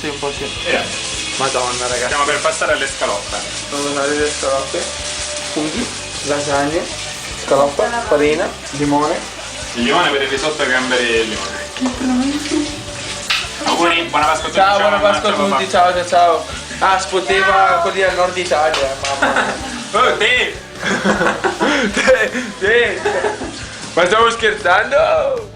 Sì, un po' sì. Yes. Madonna, ragazzi. Stiamo per passare alle scaloppe. Sono usate le scaloppe, funghi, lasagne, scaloppa, farina, limone. Il limone per il risotto ai gamberi e il limone. Auguri, buona Pasqua a tutti. Ciao, buona Pasqua a tutti, ciao, ciao. Ah, spoteva quelli del nord Italia, mamma. Oh, te! Te. Ma stiamo scherzando?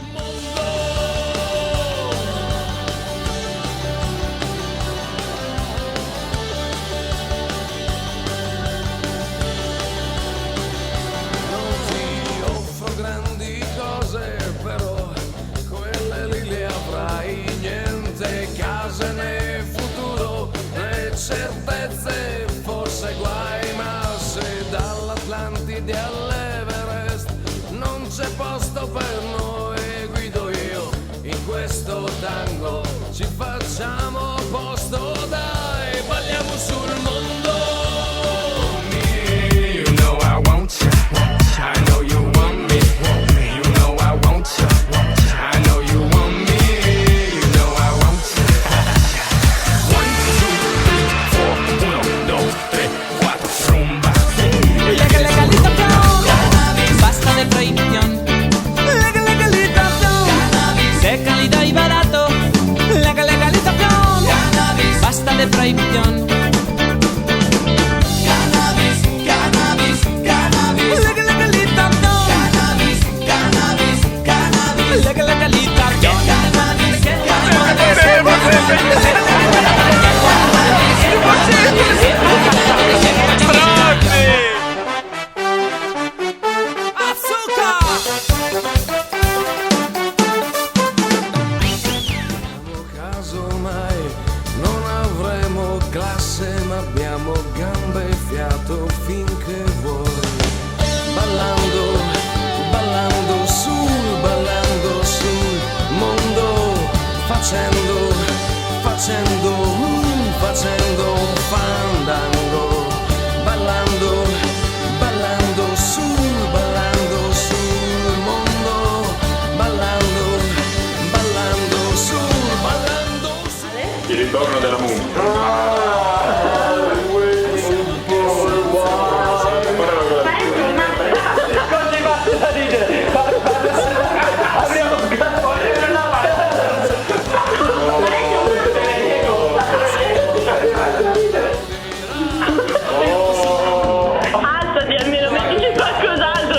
Certezze, forse guai, ma se dall'Atlantide all'Everest non c'è posto per noi, guido io in questo tango, ci facciamo posto, dai, balliamo sul mondo. You know I want you, I know you want me, you know I want you, I know you want me. Legalización, basta de prohibición. Cannabis, cannabis, cannabis. Legalización, cannabis, cannabis, cannabis. Legalización, ma abbiamo gambe e fiato finché vuoi. Ballando, ballando sul mondo, facendo un fandango. Ballando sul mondo, ballando sul. Il ritorno della mummia. Alzati, almeno mettici qualcos'altro.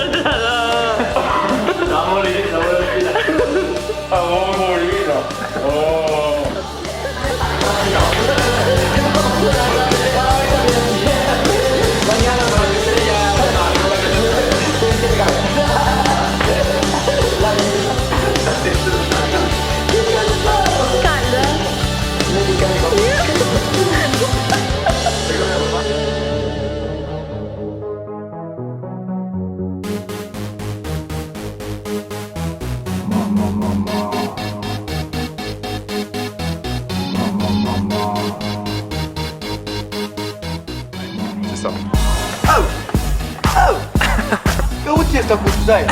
Sta dai.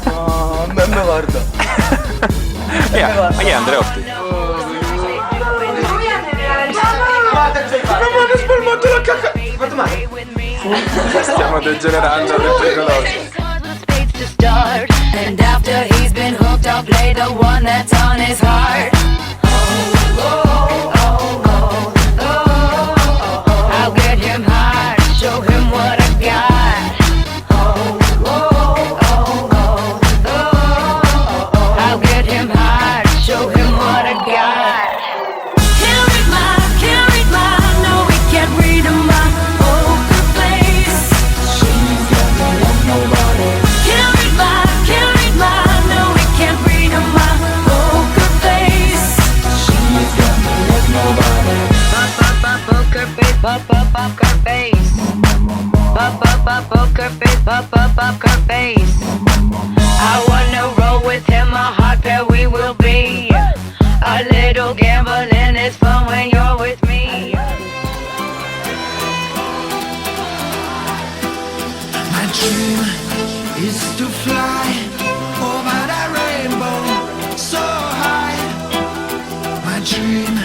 No, me guarda. Ma chi è Andreotti? Non ho spalmato la cacca. Fatto male. Stiamo degenerando le pericolose. And after he's been hooked, I'll play the one that's on his heart. I'll get him high, show him what I got. I'll get him high, show him what I got. Can't read my, no, we can't read my poker face. She's got me like nobody. Can't read my, no, we can't read my poker face. She's got me like nobody. Poker face, poker face. Poker face, poker face. I wanna roll with him, a hot pair we will be. A little gambling is fun when you're with me. My dream is to fly over the rainbow so high. My dream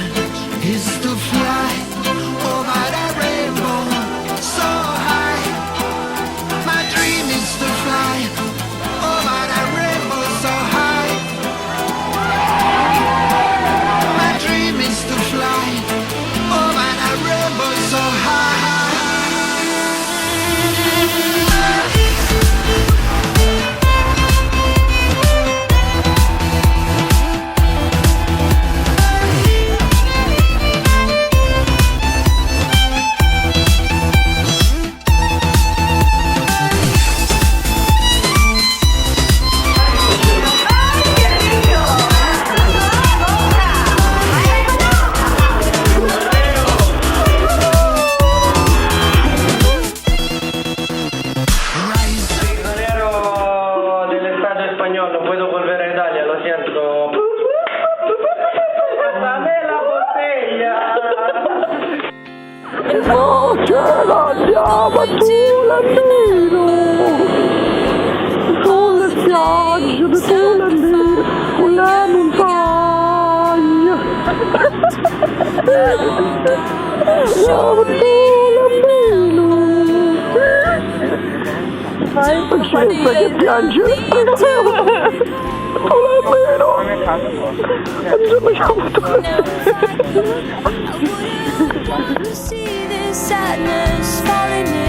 Andiamo a Tulandino, sulle spiagge di Tulandino, sulle montagne. Andiamo a Tulandino. Aspetta che piange. Tulandino. Andiamo a Tulandino. See this sadness falling in.